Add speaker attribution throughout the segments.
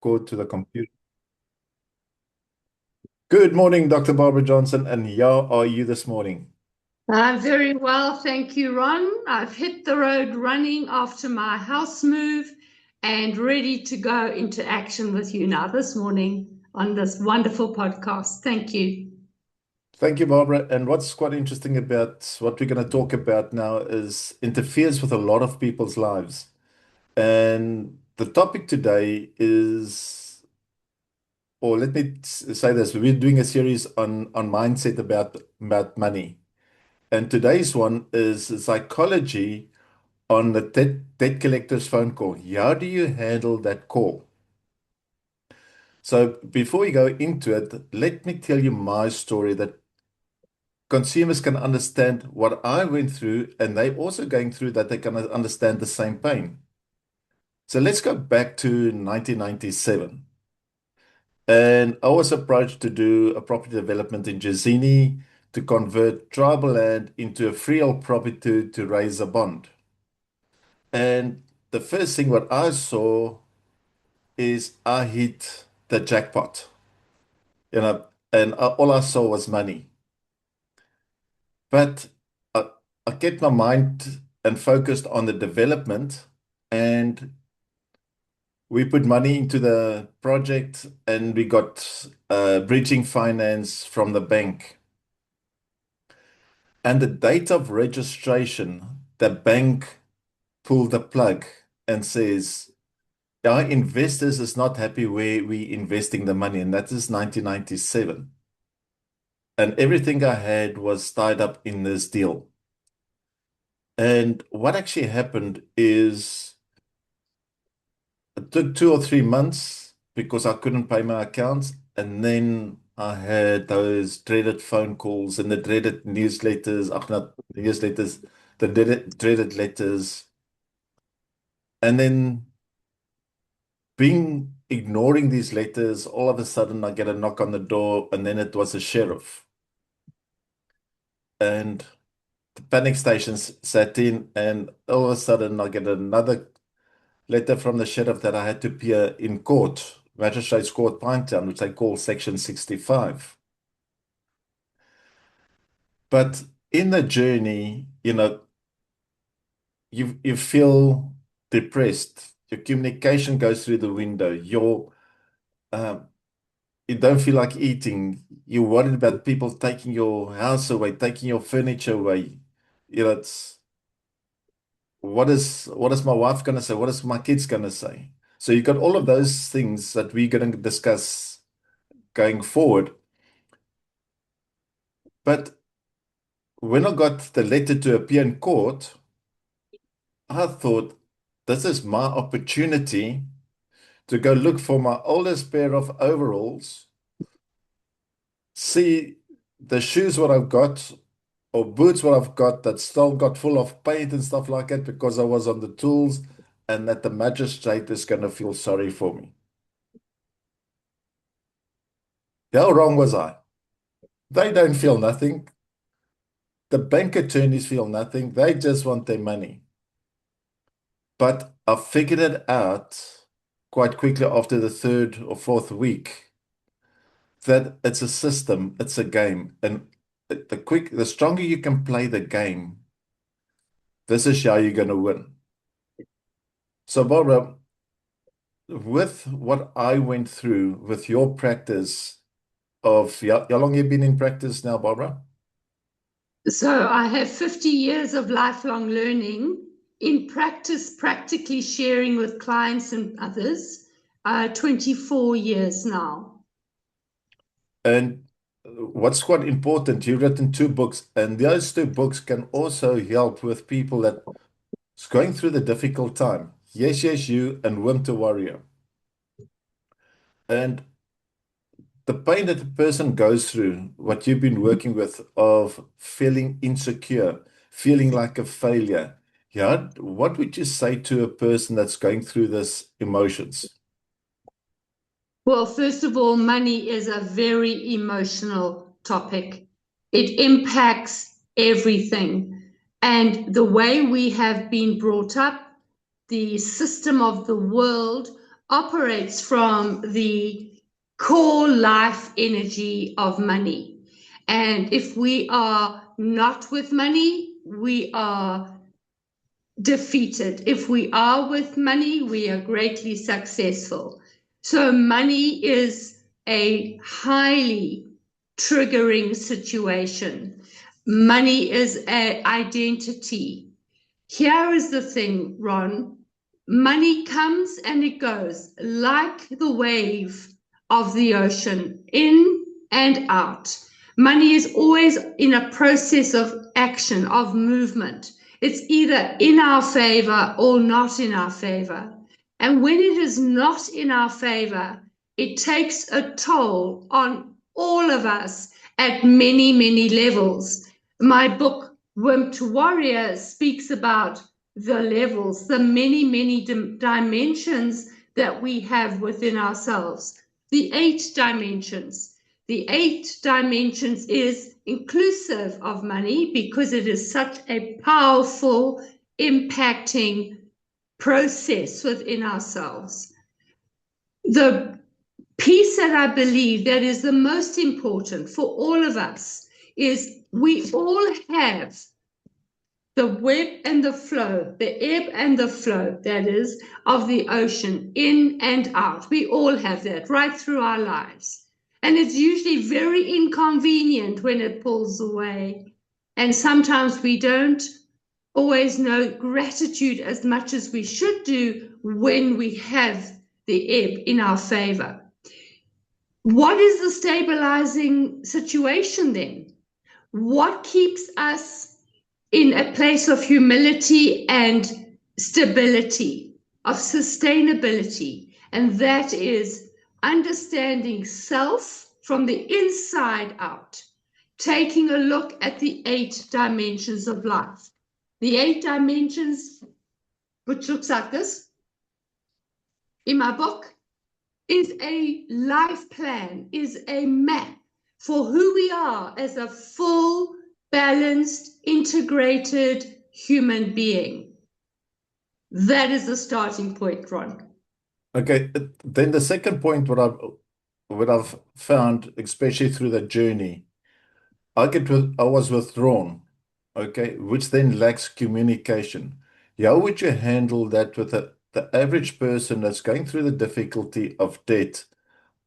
Speaker 1: Go to the computer. Good morning, Dr. Barbara Johnson, and how are you this morning?
Speaker 2: I'm very well, thank you, Ron. I've hit the road running after my house move and ready to go into action with you now this morning on this wonderful podcast. Thank you.
Speaker 1: Thank you, Barbara. And what's quite interesting about what we're going to talk about now is interferes with a lot of people's lives. And the topic today is, or let me say this, we're doing a series on mindset about money. And today's one is psychology on the debt collector's phone call. How do you handle that call? So before we go into it, let me tell you my story that consumers can understand what I went through, and they're also going through that they can understand the same pain. So let's go back to 1997. And I was approached to do a property development in Jazini to convert tribal land into a freehold property to raise a bond. And the first thing what I saw is I hit the jackpot, and all I saw was money. But I, I kept my mind and focused on the development, and we put money into the project, and we got bridging finance from the bank. And the date of registration, the bank pulled the plug and says, our investors is not happy where we investing the money, and that is 1997. And everything I had was tied up in this deal. And what actually happened is it took 2 or 3 months because I couldn't pay my accounts. And then I had those dreaded phone calls and the dreaded newsletters, not newsletters, the dreaded letters. And then being ignoring these letters, all of a sudden I get a knock on the door, and then it was a sheriff. And the panic stations sat in, and all of a sudden I get another letter from the sheriff that I had to appear in court, Magistrates Court, Pinetown, which they call Section 65. But in the journey, you feel depressed. Your communication goes through the window. Um, you don't feel like eating. You're worried about people taking your house away, taking your furniture away. It's what is my wife gonna say? What is my kids gonna say? So you got all of those things that we're going to discuss going forward. But when I got the letter to appear in court, I thought this is my opportunity to go look for my oldest pair of overalls, see the shoes what I've got or boots what I've got that still got full of paint and stuff like that because I was on the tools, and that the magistrate is going to feel sorry for me. How wrong was I? They don't feel nothing. The bank attorneys feel nothing. They just want their money. But I figured it out quite quickly after the third or fourth week that it's a system, it's a game. And the stronger you can play the game, this is how you're going to win. So, Barbara, with what I went through with your practice of how long you been in practice now, Barbara?
Speaker 2: So I have 50 years of lifelong learning in practice, practically sharing with clients and others, 24 years now.
Speaker 1: And what's quite important, you've written 2 books, and those 2 books can also help with people that's going through the difficult time. Yes, yes, you and Winter Warrior. And the pain that the person goes through, what you've been working with of feeling insecure, feeling like a failure. Yeah, what would you say to a person that's going through this emotions?
Speaker 2: Well, first of all, money is a very emotional topic. It impacts everything. And the way we have been brought up, the system of the world operates from the core life energy of money. And if we are not with money, we are defeated. If we are with money, we are greatly successful. So money is a highly triggering situation. Money is an identity. Here is the thing, Ron. Money comes and it goes like the wave of the ocean, in and out. Money is always in a process of action, of movement. It's either in our favor or not in our favor. And when it is not in our favor, it takes a toll on all of us at many, many levels. My book, Wimp to Warrior, speaks about the levels, the many, many dimensions that we have within ourselves. The 8 dimensions. The 8 dimensions is inclusive of money because it is such a powerful, impacting process within ourselves. The piece that I believe that is the most important for all of us is we all have the web and the flow, the ebb and the flow, that is, of the ocean, in and out. We all have that right through our lives. And it's usually very inconvenient when it pulls away. And sometimes we don't always know gratitude as much as we should do when we have the ebb in our favor. What is the stabilizing situation then? What keeps us in a place of humility and stability, of sustainability? And that is understanding self from the inside out, taking a look at the 8 dimensions of life. The 8 dimensions, which looks like this in my book, is a life plan, is a map for who we are as a full, balanced, integrated human being. That is the starting point, Ron.
Speaker 1: Okay, then the second point, what I've found, especially through the journey, I was withdrawn, okay, which then lacks communication. How would you handle that with the average person that's going through the difficulty of debt,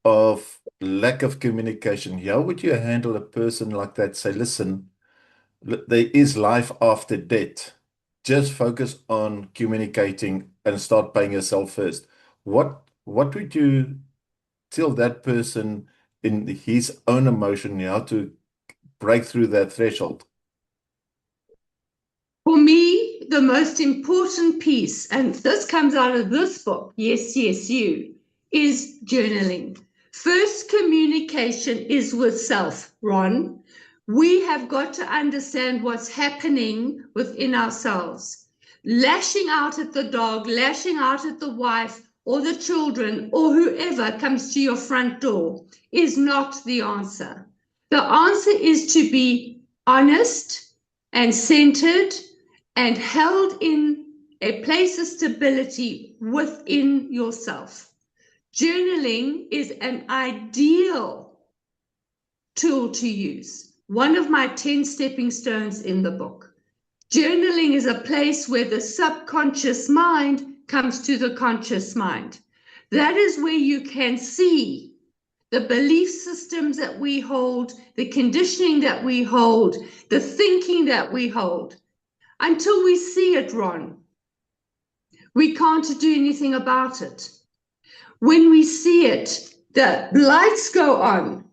Speaker 1: of lack of communication? How would you handle a person like that? Say, listen, there is life after debt. Just focus on communicating and start paying yourself first. What would you tell that person in his own emotion how to break through that threshold?
Speaker 2: For me, the most important piece, and this comes out of this book, Yes, Yes, You, is journaling. First, communication is with self, Ron. We have got to understand what's happening within ourselves. Lashing out at the dog, lashing out at the wife or the children or whoever comes to your front door is not the answer. The answer is to be honest and centered and held in a place of stability within yourself. Journaling is an ideal tool to use. One of my 10 stepping stones in the book. Journaling is a place where the subconscious mind comes to the conscious mind. That is where you can see the belief systems that we hold, the conditioning that we hold, the thinking that we hold. Until we see it, Ron, we can't do anything about it. When we see it, the lights go on.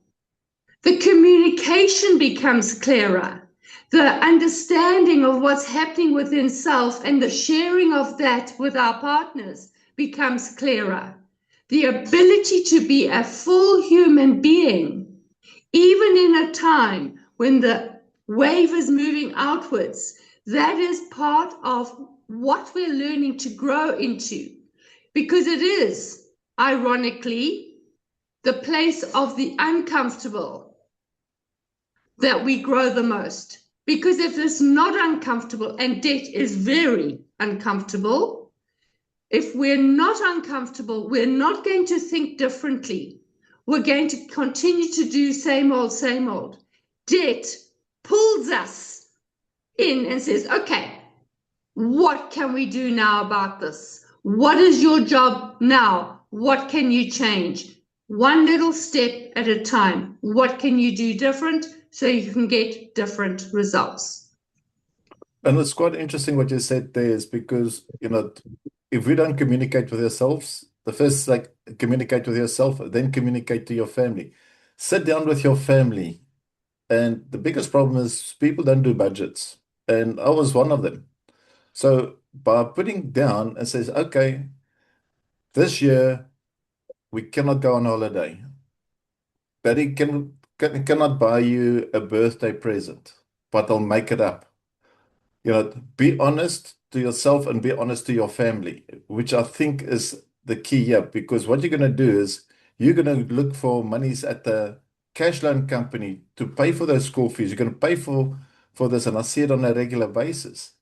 Speaker 2: The communication becomes clearer. The understanding of what's happening within self and the sharing of that with our partners becomes clearer. The ability to be a full human being, even in a time when the wave is moving outwards, that is part of what we're learning to grow into, because it is, ironically, the place of the uncomfortable that we grow the most. Because if it's not uncomfortable, and debt is very uncomfortable, If we're not uncomfortable, we're not going to think differently. We're going to continue to do same old, same old. Debt pulls us in and says, okay, what can we do now about this? What is your job now? What can you change? One little step at a time. What can you do different so you can get different results?
Speaker 1: And it's quite interesting what you said there is because, if we don't communicate with ourselves, the first, like, communicate with yourself, then communicate to your family. Sit down with your family. And the biggest problem is people don't do budgets. And I was one of them. So by putting down and says, okay, this year we cannot go on holiday. Daddy cannot buy you a birthday present, but I'll make it up. Be honest to yourself and be honest to your family, which I think is the key here. Because what you're going to do is you're going to look for monies at the cash loan company to pay for those school fees. You're going to pay for this, and I see it on a regular basis.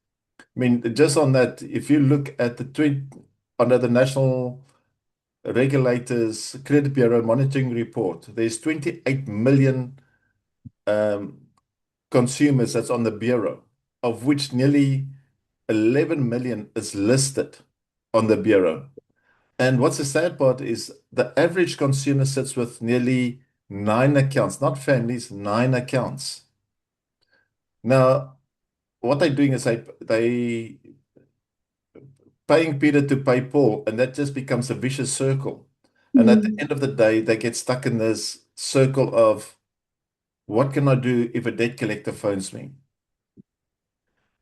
Speaker 1: I mean, just on that, if you look at the tweet under the National Regulators Credit Bureau monitoring report, there's 28 million um, consumers that's on the bureau, of which nearly 11 million is listed on the bureau. And what's the sad part is the average consumer sits with nearly 9 accounts, not families, 9 accounts. Now, what they're doing is they paying Peter to pay Paul, and that just becomes a vicious circle. And at the
Speaker 2: Mm.
Speaker 1: end of the day, they get stuck in this circle of what can I do if a debt collector phones me?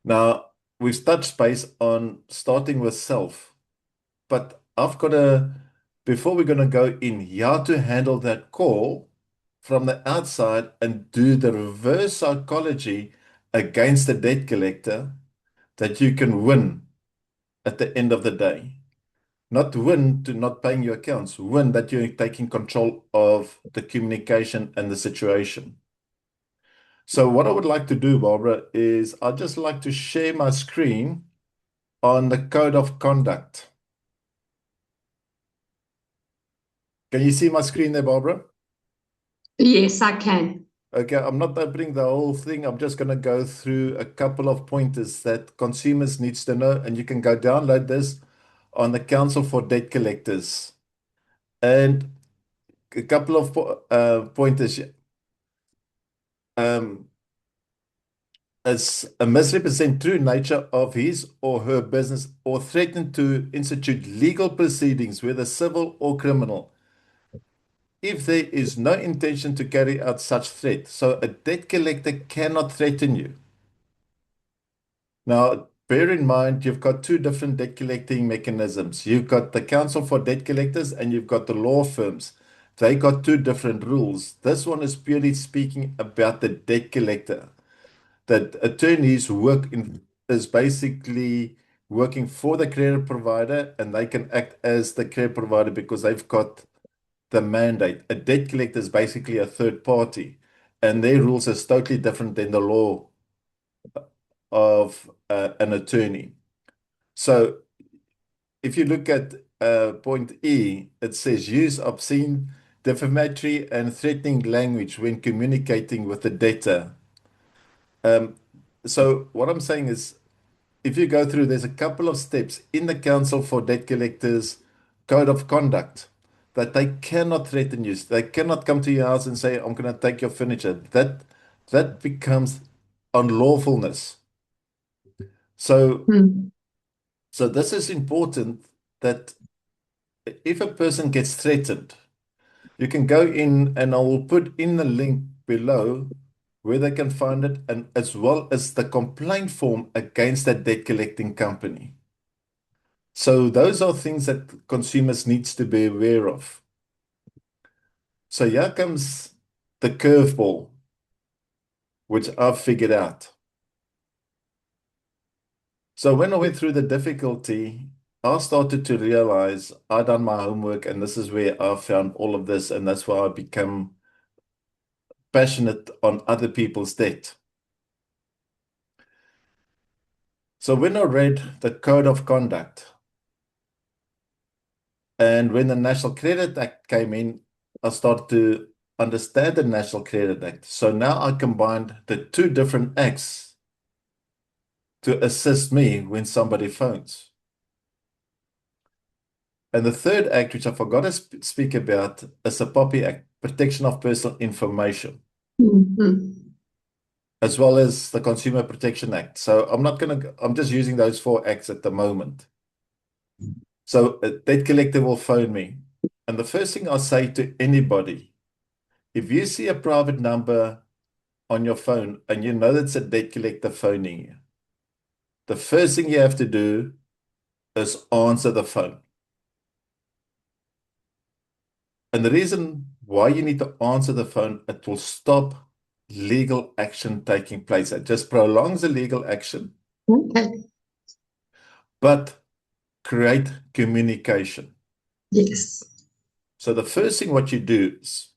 Speaker 1: Now, we've touched base on starting with self, but before we're going to go in, how to handle that call from the outside and do the reverse psychology against the debt collector that you can win at the end of the day. Not win to not paying your accounts, win that you're taking control of the communication and the situation. So what I would like to do, Barbara, is I'd just like to share my screen on the code of conduct. Can you see my screen there, Barbara?
Speaker 2: Yes, I can.
Speaker 1: Okay, I'm not opening the whole thing. I'm just going to go through a couple of pointers that consumers needs to know, and you can go download this on the Council for Debt Collectors. And a couple of pointers. Um, as a misrepresent true nature of his or her business or threaten to institute legal proceedings, whether civil or criminal, if there is no intention to carry out such threat. So a debt collector cannot threaten you. Now, bear in mind, you've got two different debt collecting mechanisms. You've got the Council for Debt Collectors and you've got the law firms. They got two different rules. This one is purely speaking about the debt collector. That attorneys is basically working for the credit provider and they can act as the credit provider because they've got the mandate. A debt collector is basically a third party and their rules is totally different than the law of an attorney. So if you look at point E, it says use obscene, defamatory, and threatening language when communicating with the debtor. So what I'm saying is, if you go through, there's a couple of steps in the Council for Debt Collectors Code of Conduct that they cannot threaten you. They cannot come to your house and say, I'm going to take your furniture. That becomes unlawfulness. So
Speaker 2: Mm.
Speaker 1: so this is important that if a person gets threatened, you can go in and I will put in the link below where they can find it and as well as the complaint form against that debt collecting company. So those are things that consumers needs to be aware of. So here comes the curveball, which I've figured out. So when I went through the difficulty, I started to realize I done my homework and this is where I found all of this and that's why I become passionate on other people's debt. So when I read the code of conduct, And when the National Credit Act came in, I started to understand the National Credit Act. So now I combined the two different acts to assist me when somebody phones. And the third act, which I forgot to speak about, is the POPI Act, Protection of Personal Information, as well as the Consumer Protection Act. So I'm just using those four acts at the moment. So a debt collector will phone me. And the first thing I'll say to anybody, if you see a private number on your phone and you know that's a debt collector phoning you, the first thing you have to do is answer the phone. And the reason why you need to answer the phone, it will stop legal action taking place. It just prolongs the legal action,
Speaker 2: Okay.
Speaker 1: but create communication.
Speaker 2: Yes.
Speaker 1: So the first thing what you do is,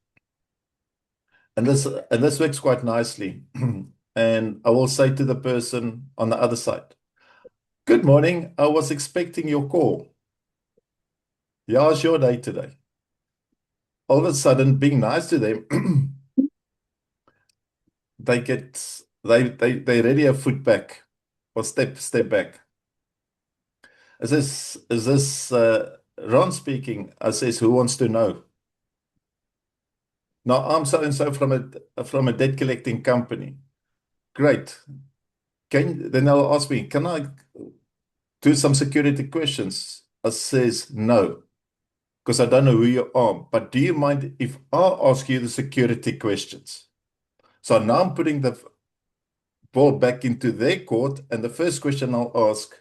Speaker 1: and this works quite nicely, and I will say to the person on the other side, "Good morning, I was expecting your call. How's your day today?" All of a sudden, being nice to them, they already a foot back or step back. Is this Ron speaking? I says, "Who wants to know?" "No, I'm so and so from a debt collecting company." "Great. Then they'll ask me, "Can I do some security questions?" I says, "No, because I don't know who you are. But do you mind if I ask you the security questions?" So now I'm putting the ball back into their court, and the first question I'll ask,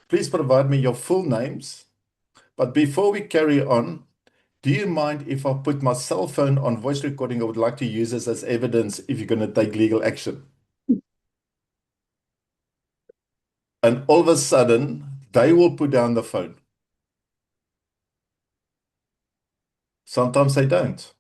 Speaker 1: "Please provide me your full names. But before we carry on, do you mind if I put my cell phone on voice recording? I would like to use this as evidence if you're going to take legal action." And all of a sudden, they will put down the phone. Sometimes they don't.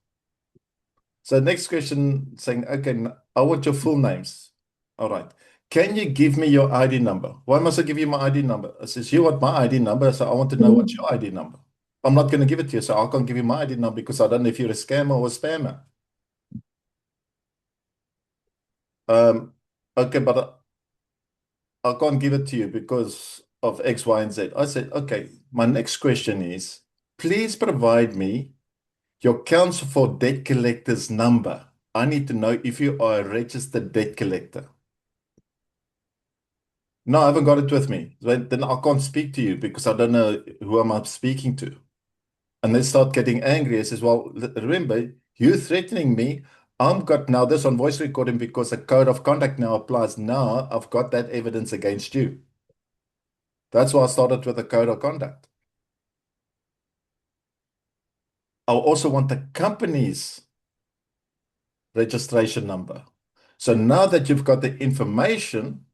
Speaker 1: So next question saying, "Okay, I want your full names." "All right. Can you give me your ID number?" "Why must I give you my ID number?" I says, "You want my ID number, so I want to know what's your ID number." "I'm not going to give it to you, so I can't give you my ID number because I don't know if you're a scammer or a spammer." "Okay, but I can't give it to you because of X, Y, and Z." I said, "Okay, my next question is, please provide me your counsel for debt collector's number. I need to know if you are a registered debt collector." "No, I haven't got it with me." Then I can't speak to you because I don't know who I'm speaking to. And they start getting angry. I says, "Well, remember, you threatening me. I've got now this on voice recording because a code of conduct now applies. Now I've got that evidence against you." That's why I started with a code of conduct. I also want the company's registration number. So now that you've got the information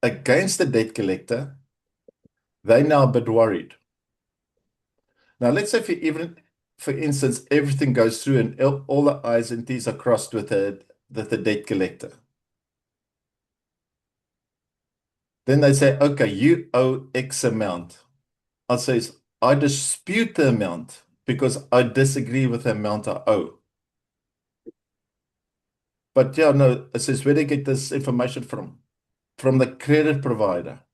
Speaker 1: against the debt collector, they're now a bit worried. Now, let's say for instance, everything goes through and all the I's and T's are crossed with the debt collector. Then they say, "Okay, you owe X amount." I says, "I dispute the amount because I disagree with the amount I owe." "But yeah, no," it says, "where do you get this information from?" "From the credit provider."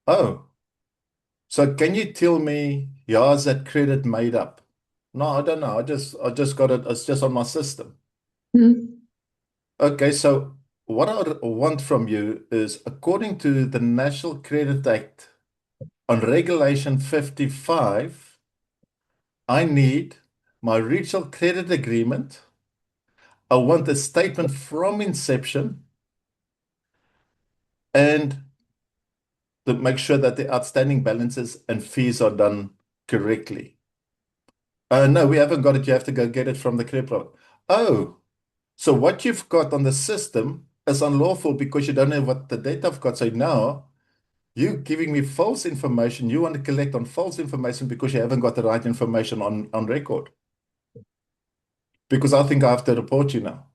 Speaker 1: "Oh, so can you tell me, yeah, is that credit made up?" "No, I don't know. I just got it. It's just on my system." "Okay, so what I want from you is, according to the National Credit Act on Regulation 55, I need my regional credit agreement. I want a statement from inception and to make sure that the outstanding balances and fees are done correctly." "No, we haven't got it. You have to go get it from the credit provider." "Oh, so what you've got on the system is unlawful because you don't know what the data I've got. So now you giving me false information. You want to collect on false information because you haven't got the right information on record. Because I think I have to report you now."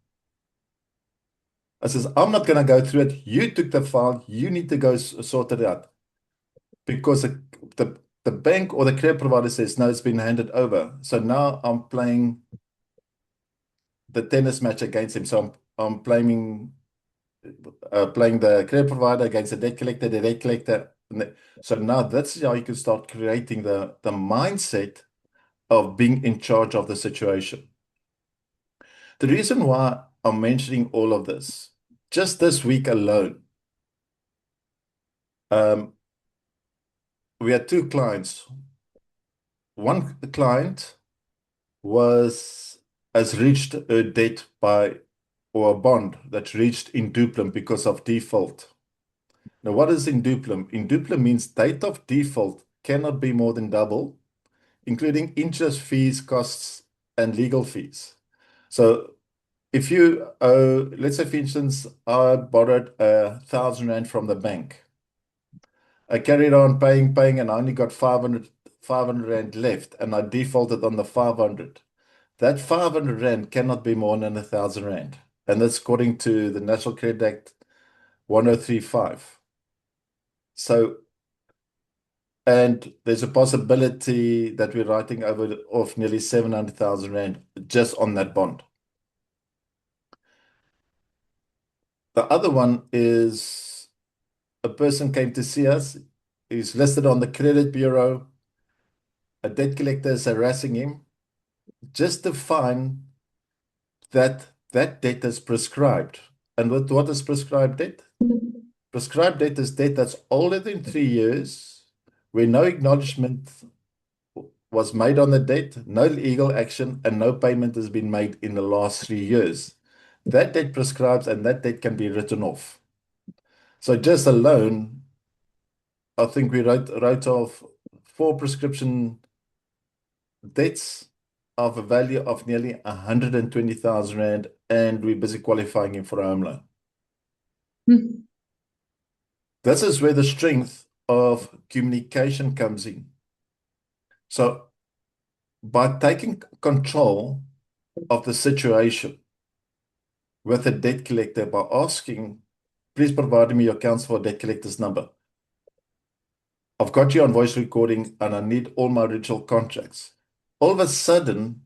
Speaker 1: I says, "I'm not going to go through it. You took the file. You need to go sort it out." Because the bank or the credit provider says, no, it's been handed over. So now I'm playing the tennis match against him. So I'm playing the credit provider against the debt collector. So now that's how you can start creating the mindset of being in charge of the situation. The reason why I'm mentioning all of this, just this week alone, um, we had two clients. One client has reached a debt by or a bond that's reached in duplum because of default. Now, what is in duplum? In duplum means date of default cannot be more than double, including interest, fees, costs, and legal fees. So if you owe, let's say, for instance, I borrowed 1,000 rand from the bank. I carried on paying, and I only got 500 rand left, and I defaulted on the 500. That 500 rand cannot be more than 1,000 rand. And that's according to the National Credit Act 1035. So, and there's a possibility that we're writing over of nearly 700,000 rand just on that bond. The other one is a person came to see us. He's listed on the credit bureau. A debt collector is harassing him just to find that that debt is prescribed. And what is prescribed debt? Prescribed debt is debt that's older than 3 years, where no acknowledgement was made on the debt, no legal action, and no payment has been made in the last 3 years. That debt prescribes, and that debt can be written off. So just alone, I think we wrote off 4 prescription debts of a value of nearly 120,000 rand, and we're busy qualifying him for a home loan.
Speaker 2: Hmm.
Speaker 1: This is where the strength of communication comes in. So by taking control of the situation with a debt collector, by asking, please provide me your counsel for debt collector's number. I've got you on voice recording and I need all my original contracts. All of a sudden,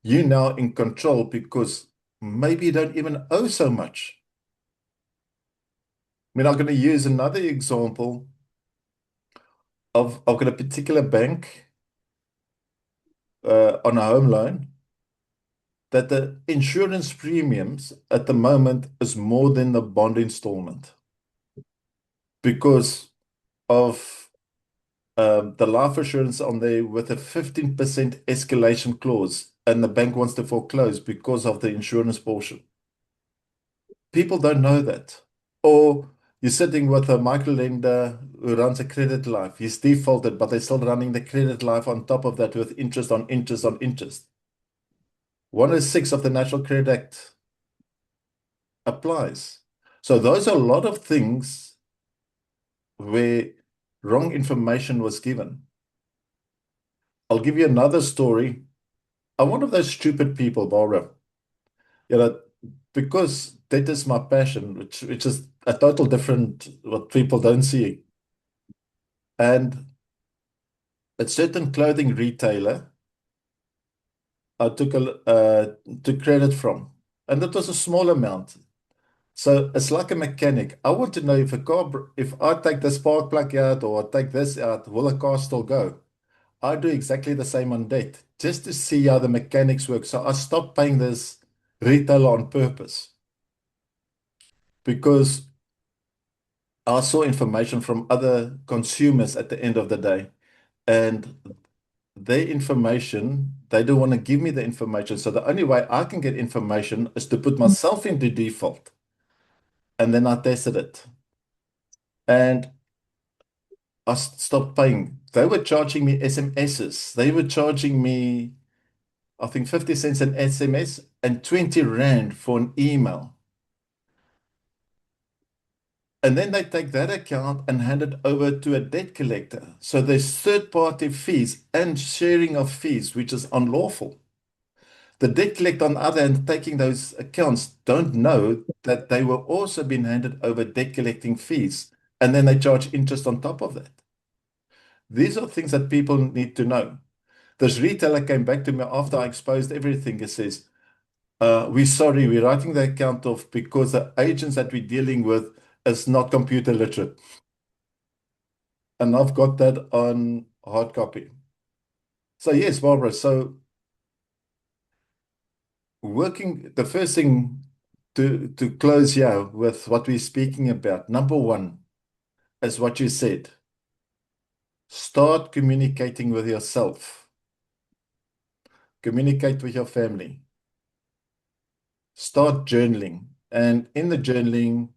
Speaker 1: you're now in control because maybe you don't even owe so much. I mean, I'm going to use another example of I've got a particular bank on a home loan that the insurance premiums at the moment is more than the bond installment because of the life assurance on there with a 15% escalation clause, and the bank wants to foreclose because of the insurance portion. People don't know that. Or you're sitting with a microlender who runs a credit life. He's defaulted, but they're still running the credit life on top of that with interest on interest on interest. 106 of the National Credit Act applies. So those are a lot of things where wrong information was given. I'll give you another story. I'm one of those stupid people, Barbara. You know, because that is my passion, which is a total different what people don't see. And a certain clothing retailer I took credit from, and that was a small amount. So it's like a mechanic. I want to know if a car, if I take the spark plug out or I take this out, will the car still go? I do exactly the same on debt, just to see how the mechanics work. So I stopped paying this retailer on purpose because I saw information from other consumers at the end of the day, and their information, they don't want to give me the information. So the only way I can get information is to put myself into default. And then I tested it. And I stopped paying. They were charging me SMSs. They were charging me, I think, 50 cents an SMS and 20 Rand for an email. And then they take that account and hand it over to a debt collector. So there's third-party fees and sharing of fees, which is unlawful. The debt collector, on the other hand, taking those accounts, don't know that they were also being handed over debt collecting fees, and then they charge interest on top of that. These are things that people need to know. This retailer came back to me after I exposed everything. He says, we're sorry, we're writing the account off because the agents that we're dealing with is not computer literate. And I've got that on hard copy. So yes, Barbara, so the first thing to close here with what we're speaking about, number one is what you said. Start communicating with yourself. Communicate with your family. Start journaling. And in the journaling,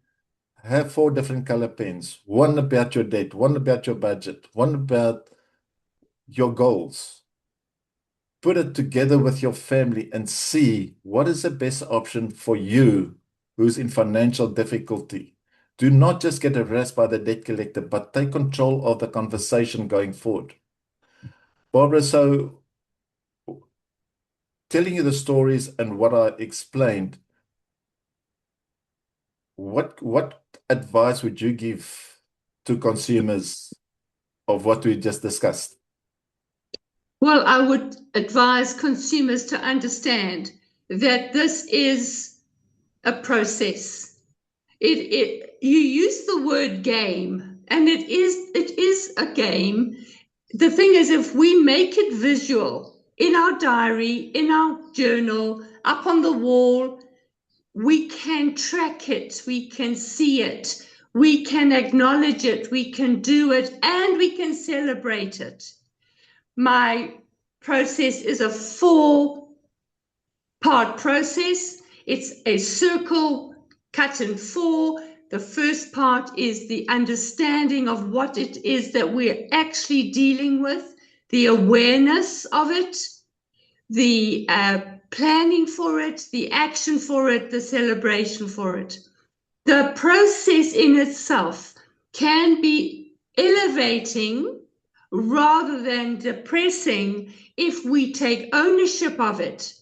Speaker 1: have 4 different color pens. One about your debt, one about your budget, one about your goals. Put it together with your family and see what is the best option for you who's in financial difficulty. Do not just get harassed by the debt collector, but take control of the conversation going forward. Barbara, so telling you the stories and what I explained, what advice would you give to consumers of what we just discussed?
Speaker 2: Well, I would advise consumers to understand that this is a process. You use the word game, and it is a game. The thing is, if we make it visual in our diary, in our journal, up on the wall, we can track it, we can see it, we can acknowledge it, we can do it, and we can celebrate it. My process is a 4-part process. It's a circle cut in 4. The first part is the understanding of what it is that we're actually dealing with, the awareness of it, the planning for it, the action for it, the celebration for it. The process in itself can be elevating rather than depressing if we take ownership of it.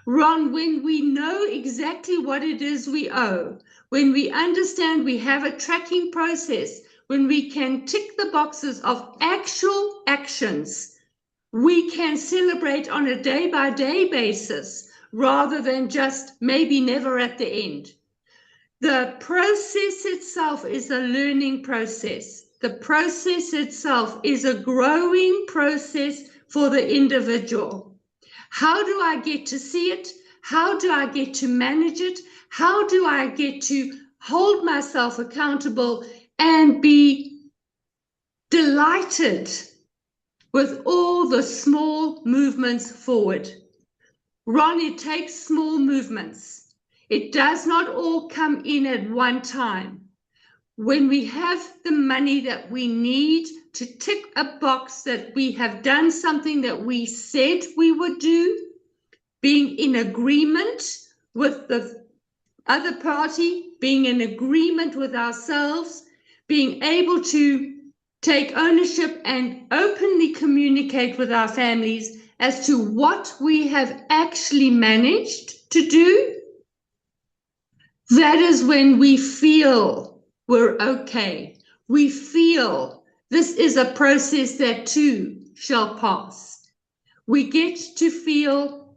Speaker 2: Ron, when we know exactly what it is we owe, when we understand we have a tracking process, when we can tick the boxes of actual actions, we can celebrate on a day-by-day basis rather than just maybe never at the end. The process itself is a learning process. The process itself is a growing process for the individual. How do I get to see it? How do I get to manage it? How do I get to hold myself accountable and be delighted with all the small movements forward? Ron, it takes small movements. It does not all come in at one time. When we have the money that we need to tick a box that we have done something that we said we would do, being in agreement with the other party, being in agreement with ourselves, being able to take ownership and openly communicate with our families as to what we have actually managed to do, that is when we feel we're okay. We feel this is a process that too shall pass. We get to feel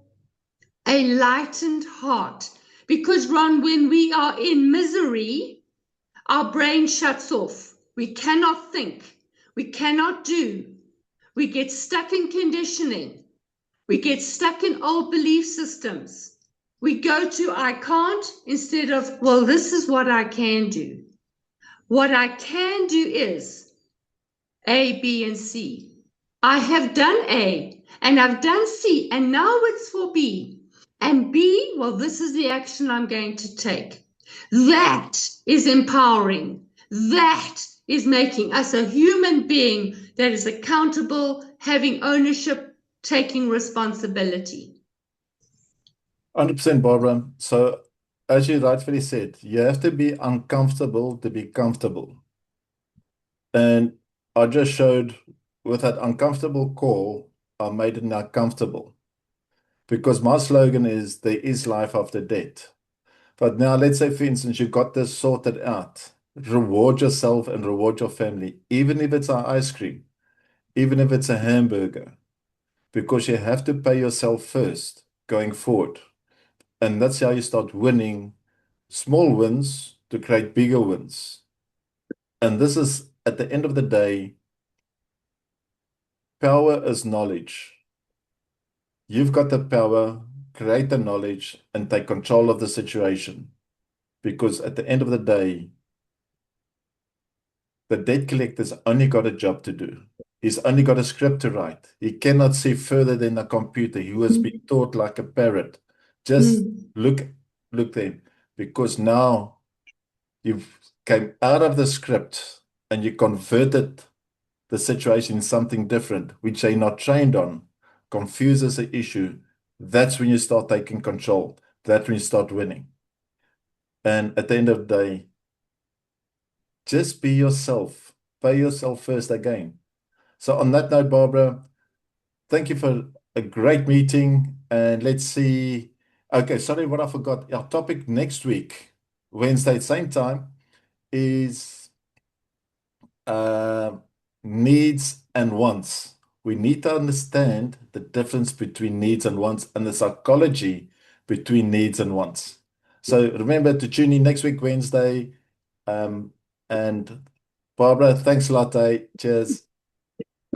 Speaker 2: a lightened heart because, Ron, when we are in misery, our brain shuts off. We cannot think. We cannot do. We get stuck in conditioning. We get stuck in old belief systems. We go to I can't instead of, well, this is what I can do. What I can do is A, B, and C. I have done A and I've done C and now it's for B. And B, well, this is the action I'm going to take. That is empowering. That is making us a human being that is accountable, having ownership, taking responsibility.
Speaker 1: 100%, Barbara. So, as you rightfully said, you have to be uncomfortable to be comfortable. And I just showed with that uncomfortable call, I made it now comfortable. Because my slogan is there is life after death. But now let's say, for instance, you got this sorted out. Reward yourself and reward your family, even if it's our ice cream. even if it's a hamburger, because you have to pay yourself first going forward. And that's how you start winning small wins to create bigger wins. And this is, at the end of the day, power is knowledge. You've got the power, create the knowledge, and take control of the situation. Because at the end of the day, the debt collector's only got a job to do. He's only got a script to write. He cannot see further than a computer. He was being taught like a parrot. Just
Speaker 2: Mm.
Speaker 1: look there. Because now you've came out of the script and you converted the situation in something different, which they're not trained on, confuses the issue. That's when you start taking control. That's when you start winning. And at the end of the day, just be yourself. Pay yourself first again. So on that note, Barbara, thank you for a great meeting. And let's see. Okay, sorry, what I forgot. Our topic next week, Wednesday at same time, is uh, needs and wants. We need to understand the difference between needs and wants and the psychology between needs and wants. So remember to tune in next week, Wednesday. And Barbara, thanks a lot. Cheers.